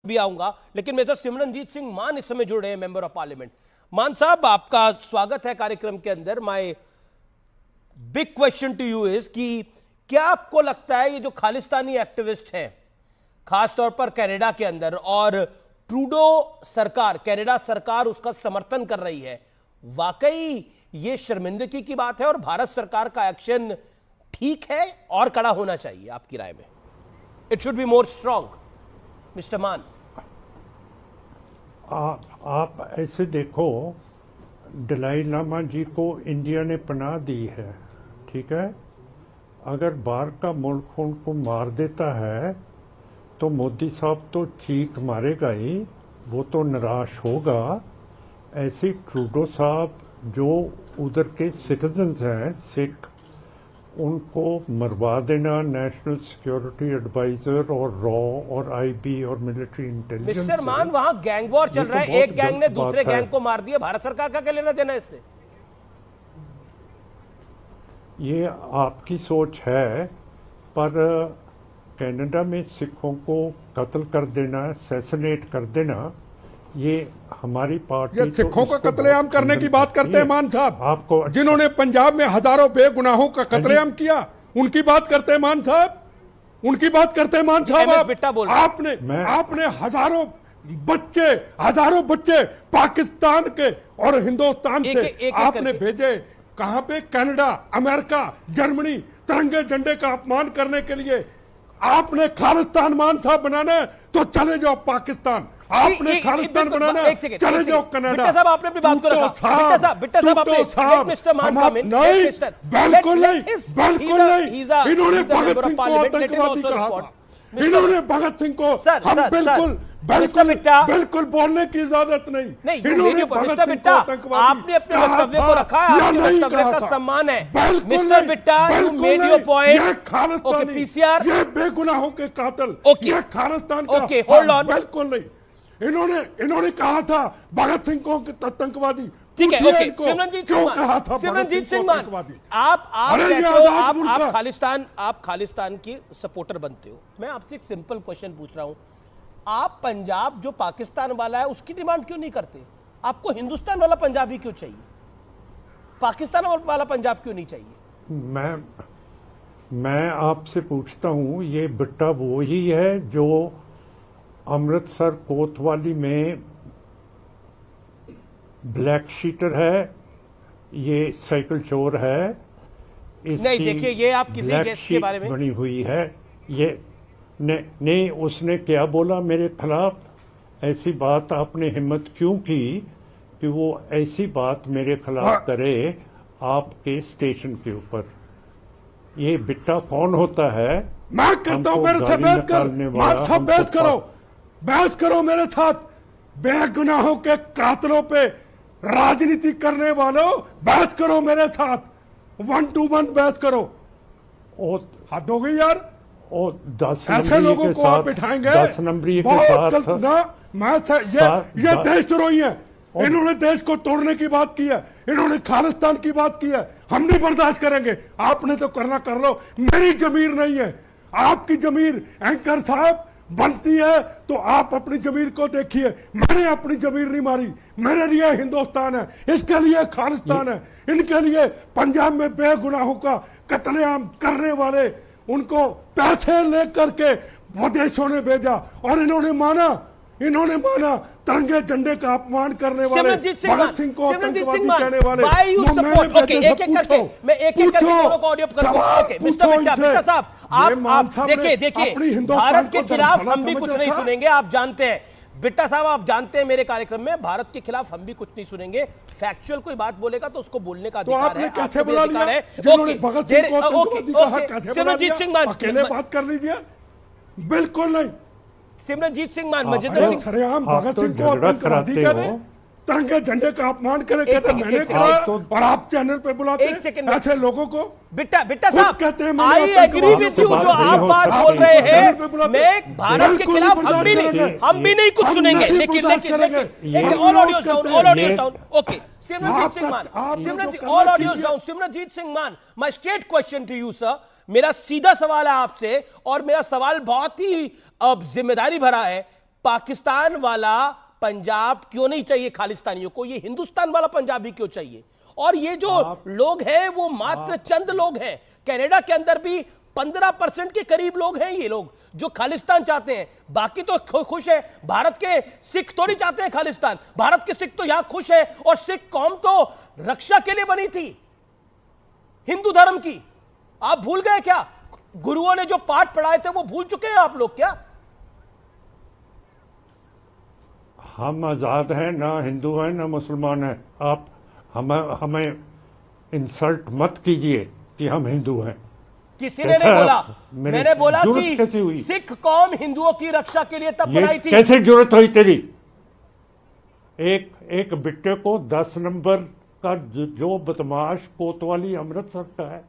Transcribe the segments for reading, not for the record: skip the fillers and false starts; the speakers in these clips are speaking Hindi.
भी आऊंगा, लेकिन मेरे साथ सिमरनजीत सिंह मान इस समय जुड़ रहे हैं, मेंबर ऑफ पार्लियामेंट। मान साहब, आपका स्वागत है कार्यक्रम के अंदर। My big question to you is कि क्या आपको लगता है ये जो खालिस्तानी एक्टिविस्ट हैं, खासतौर पर कनाडा के अंदर, और ट्रूडो सरकार, कनाडा सरकार उसका समर्थन कर रही है, वाकई ये शर्मिंदगी की बात है और भारत सरकार का एक्शन ठीक है और कड़ा होना चाहिए आपकी राय में? It should be more strong, mister मान। आप ऐसे देखो, दलाई लामा जी को इंडिया ने पनाह दी है, ठीक है। अगर बाहर का मुल्क उनको मार देता है तो मोदी साहब तो चीख मारेगा ही, वो तो निराश होगा। ऐसे ट्रूडो साहब जो उधर के सिटीजन्स हैं सिख, उनको मरवा देना नेशनल सिक्योरिटी एडवाइजर और रॉ और आईबी और मिलिट्री इंटेलिजेंस। मिस्टर मान, वहां गैंग वॉर चल रहा है, एक गैंग ने दूसरे गैंग को मार दिया, भारत सरकार का क्या लेना देना इससे? ये आपकी सोच है, पर कनाडा में सिखों को कत्ल कर देना, असैसिनेट कर देना, ये हमारी पार्टी ये सिखों का कत्लेआम करने की बात करते हैं मान साहब, आपको जिन्होंने पंजाब में हजारों बेगुनाहों का कत्लेआम किया, उनकी बात करते हैं मान साहब, उनकी बात करते हैं मान साहब। आपने हजारों बच्चे पाकिस्तान के और हिंदुस्तान से आपने भेजे कहां पे? कनाडा, अमेरिका, जर्मनी, तिरंगे झंडे का अपमान करने के लिए। आपने खालिस्तान मान साहब बनाना है तो चले जाओ पाकिस्तान, आपने खालिस्तान बनाना है चले जाओ कनाडा। साहब आपने अपनी बात को रखा। बिट्टा साहब आपने मिस्टर मान का नहीं, बिल्कुल नहीं, बिल्कुल नहीं। इन्होंने भगत सिंह को आतंकवादी कहा था, इन्होंने भगत सिंह को हम बिल्कुल बोलने की इजाजत नहीं। इन्होंने भगत सिंह को आतंकवादी, आपने अपने वक्तव्य को रखा है, आपके वक्तव्य का सम्मान है। Mister Bitta, you made your point. Okay, PCR, ये बेगुनाहों के कातिल, ये खालिस्तान का, ओके, होल्ड ऑन, बिल्कुल नहीं। इन्होंने कहा था भगत सिंह को आतंकवादी, ठीक है, ओके। सिमरनजीत सिंह मान, आप कहते हो आप खालिस्तान की सपोर्टर बनते हो। मैं आपसे एक सिंपल क्वेश्चन पूछ रहा हूं, आप पंजाब जो पाकिस्तान वाला है उसकी डिमांड क्यों नहीं करते? आपको हिंदुस्तान वाला पंजाब ही क्यों चाहिए? पाकिस्तान वाला पंजाब क्यों नहीं चाहिए? मैं आपसे पूछता हूं, ये बिट्टा वो ही है जो अमृतसर कोतवाली में ब्लैक शीटर है, ये साइकिल चोर है? नहीं, देखिए, ये आप किसी गेस्ट के बारे में बनी हुई है ये। नहीं, उसने क्या बोला मेरे खिलाफ? ऐसी बात आपने हिम्मत क्यों की कि वो ऐसी बात मेरे खिलाफ करे आपके स्टेशन के ऊपर? ये बिट्टा कौन होता है? मैं कहता हूं मेरे से बहस करो मेरे साथ। बेगुनाहों के कातलों पे राजनीति करने वालों, बहस करो मेरे साथ, 1 to 1 बहस करो। हद हो गई यार, 10 ऐसे लोगों को आप बिठाएंगे? 10 नंबरी के बहुत साथ ना। ये देशद्रोही है, इन्होंने देश को तोड़ने की बात की है, इन्होंने खालिस्तान की बात की है, हम नहीं बर्दाश्त करेंगे। आपने तो करना कर लो, मेरी जमीर नहीं है, आपकी जमीर एंकर साहब बनती है तो आप अपनी जमीर को देखिए। मैंने अपनी जमीर नहीं मारी, मेरे लिए हिंदुस्तान है, इसके लिए खालिस्तान है, इनके लिए पंजाब में बेगुनाहों का कत्लेआम करने वाले, उनको पैसे लेकर के विदेशों ने भेजा और इन्होंने माना तिरंगे झंडे का अपमान करने वाले, भगत सिंह को आतंकवादी कहने वाले। आप देखिए, भारत के खिलाफ हम भी कुछ नहीं सुनेंगे, आप जानते हैं बिट्टा साहब, आप जानते हैं मेरे कार्यक्रम में भारत के खिलाफ हम भी कुछ नहीं सुनेंगे। फैक्चुअल कोई बात बोलेगा तो उसको बोलने का अधिकार है, कैसे बुला लिया? भगत सिंह को आतंकवादी कहा, कैसे बुला लिया? अकेले बात कर लीजिए, बिल्कुल नहीं। सिमरनजीत सिंह मान, मजिंदर सिंह, भगत सिंह को आतंकवादी करे, तिरंगे झंडे का अपमान करे, कहते मैंने कहा, और आप चैनल पे बुलाते हैं ऐसे लोगों को। बिट्टा साहब, आई एग्री विद यू, जो आप बात बोल रहे हैं, मैं भारत के खिलाफ हम भी नहीं कुछ सुनेंगे। लेकिन all audios down, okay. Simranjit Singh Mann, my straight question to you sir, मेरा सीधा सवाल है आपसे, और मेरा सवाल बहुत ही जिम्मेदारी भरा है। पाकिस्तान वाला पंजाब क्यों नहीं चाहिए खालिस्तानियों को, ये हिंदुस्तान वाला पंजाब भी क्यों चाहिए? और ये जो लोग हैं वो मात्र चंद लोग हैं। कनाडा के अंदर भी 15% के करीब लोग हैं ये लोग जो खालिस्तान चाहते हैं, बाकी तो खुश है। भारत के सिख थोड़ी चाहते हैं खालिस्तान, भारत के सिख तो यहां खुश है। और सिख कौम तो रक्षा के लिए बनी थी हिंदू धर्म की। आप भूल गए क्या? गुरुओं ने जो पाठ पढ़ाए थे वो भूल चुके हैं आप लोग क्या? हम आज़ाद हैं, ना हिंदू हैं ना मुसलमान हैं। आप हमें इंसल्ट मत कीजिए कि हम हिंदू हैं। किसी ने नहीं बोला, मैंने बोला कैसे कि हुई? सिख कौम हिंदुओं की रक्षा के लिए तब बनाई थी। कैसे जरूरत हुई तेरी? एक बिट्टे को 10 नंबर का जो बदमाश कोतवाली अमृतसर का है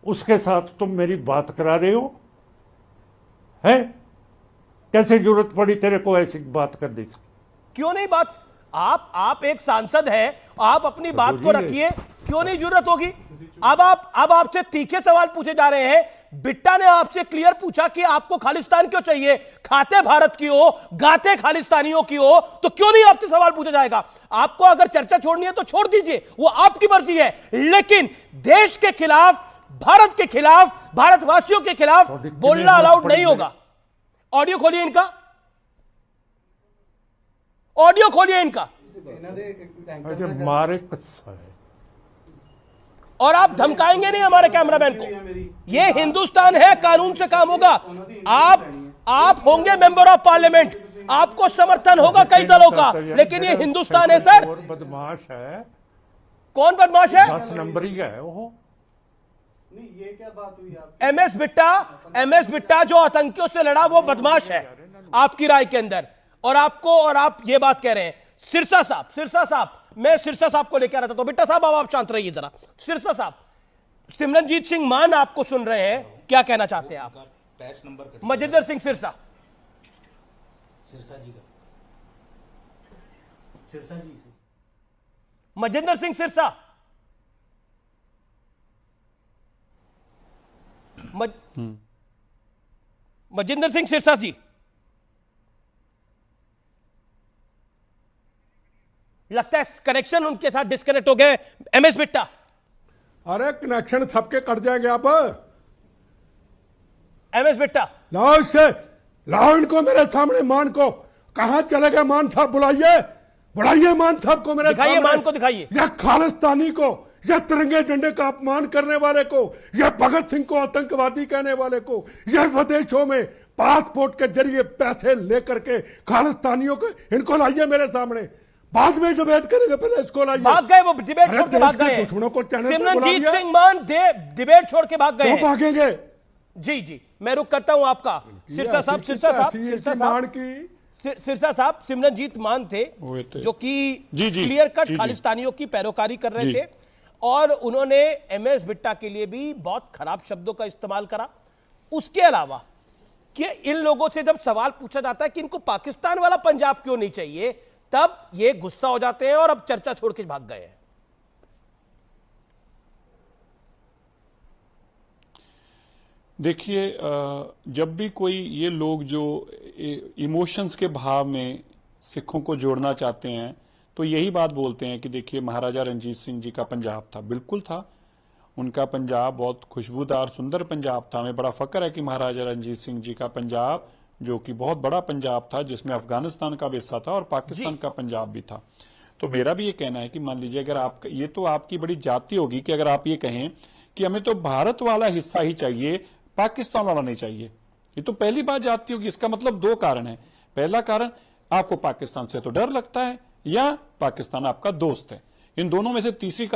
उसके साथ तुम मेरी बात करा रहे हो? है कैसे जरूरत पड़ी तेरे को ऐसी बात करने की? क्यों नहीं बात? आप एक सांसद हैं, आप अपनी बात को रखिए, क्यों नहीं जरूरत होगी? अब आपसे तीखे सवाल पूछे जा रहे हैं। बिट्टा ने आपसे क्लियर पूछा कि आपको खालिस्तान क्यों चाहिए, खाते भारत की हो, गाते खालिस्तानियों की हो, तो क्यों नहीं आपसे सवाल पूछा जाएगा? आपको अगर चर्चा छोड़नी है तो छोड़ दीजिए, वो आपकी मर्जी है। लेकिन देश के खिलाफ, भारत के खिलाफ, भारतवासियों के खिलाफ बोलना अलाउड नहीं होगा। ऑडियो खोलिए इनका, ऑडियो खोलिए इनका। मारे कस्सा है। और आप धमकाएंगे नहीं हमारे कैमरामैन को। ये हिंदुस्तान है, कानून से काम होगा। आप होंगे मेंबर ऑफ पार्लियामेंट, आपको समर्थन होगा कई दलों का, लेकिन ये हिंदुस्तान है सर। बदमाश है। कौन बदमाश है? 10 नंबरी है वो। ये क्या बात हुई आप? एमएस बिट्टा जो आतंकियों से लड़ा वो बदमाश है आपकी राय के अंदर। और आप ये बात कह रहे हैं। सिरसा साहब, मैं सिरसा साहब को लेकर आ रहा था, तो बिट्टा साहब अब आप शांत रहिए जरा। सिरसा साहब, सिमरनजीत सिंह मान आपको सुन रहे हैं, क्या कहना चाहते हैं आप? पैच नंबर मजिंदर सिंह सिरसा जी का सिरसा जी से मजिंदर सिंह सिरसा, मजिंदर सिंह सिरसा जी, लगता है कनेक्शन उनके साथ डिस्कनेक्ट हो गए। एमएस बिट्टा, अरे कनेक्शन सबके कट जाएंगे। आप एमएस बिट्टा, लाओ इससे, लाओ इनको मेरे सामने। मान को कहां चले गए? मान साहब बुलाइए मान साहब को मेरे दिखाइए, सामने। मान को दिखाइए। यह खालिस्तानी को, यह तिरंगे झंडे का अपमान करने वाले को, यह भगत सिंह को आतंकवादी कहने वाले को, यह विदेशों में पासपोर्ट के जरिए पैसे लेकर के खालिस्तानियों को, इनको लाइए मेरे सामने। बाद में डिबेट करेंगे, पहले इसको लाइए। भाग गए वो, डिबेट छोड़ के भाग गए। दुश्मनों को चैनल पे सिमरनजीत बुला सिंह मान डिबेट छोड़ के भाग गए। वो भागेंगे। जी, मैं रुक करता हूं आपका। सिरसा साहब, सिमरनजीत मान थे जो कि क्लियर कट खालिस्तानियों की पैरोकारी कर रहे थे, और उन्होंने एमएस बिट्टा के लिए भी बहुत खराब शब्दों का इस्तेमाल करा। उसके अलावा कि इन लोगों से जब सवाल पूछा जाता है कि इनको पाकिस्तान वाला पंजाब क्यों नहीं चाहिए, तब ये गुस्सा हो जाते हैं और अब चर्चा छोड़ के भाग गए हैं। देखिए, जब भी कोई ये लोग जो इमोशंस के भाव में सिखों को जोड़ना चाहते हैं तो यही बात बोलते हैं कि देखिए महाराजा रणजीत सिंह जी का पंजाब था। बिल्कुल था, उनका पंजाब बहुत खुशबूदार सुंदर पंजाब था। हमें बड़ा फक्र है कि महाराजा रणजीत सिंह जी का पंजाब, जो कि बहुत बड़ा पंजाब था जिसमें अफगानिस्तान का भी हिस्सा था और पाकिस्तान का पंजाब भी था। तो मेरा भी ये कहना है कि मान लीजिए अगर आप, ये तो आपकी बड़ी जाति होगी कि अगर आप ये कहें कि हमें तो भारत वाला हिस्सा ही चाहिए, पाकिस्तान वाला नहीं चाहिए, ये तो पहली बात जाती होगी। इसका मतलब 2 कारण है। पहला कारण, आपको पाकिस्तान से तो डर लगता है या पाकिस्तान आपका दोस्त है। इन दोनों में से तीसरी